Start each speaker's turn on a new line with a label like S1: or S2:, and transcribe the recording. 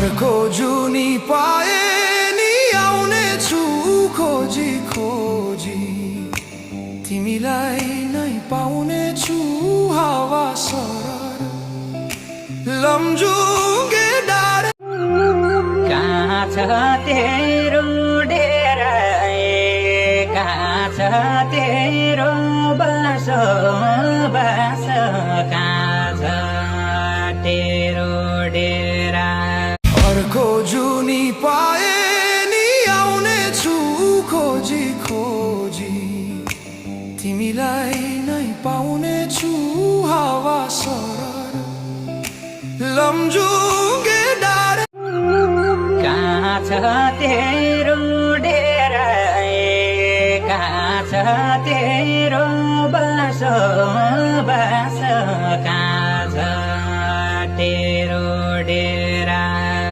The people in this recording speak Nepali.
S1: अर्को जुनी पाए नि आउनेछु खोजी खोजी तिमीलाई नै पाउनेछु हावा सरर लमजुङ्गे डाँडा
S2: कहाँ छ तेरो डेरा कहाँ छ तेरो बासो बासो कहाँ छ तेरो डेरा
S1: अर्को जुनी पाए नि आउनेछु खोजी खोजी तिमीलाई नै पाउनेछु हावा सरर लमजुङ्गे डाँडा
S2: कहाँ छ तेरो डेरा कहाँ छ तेरो बासो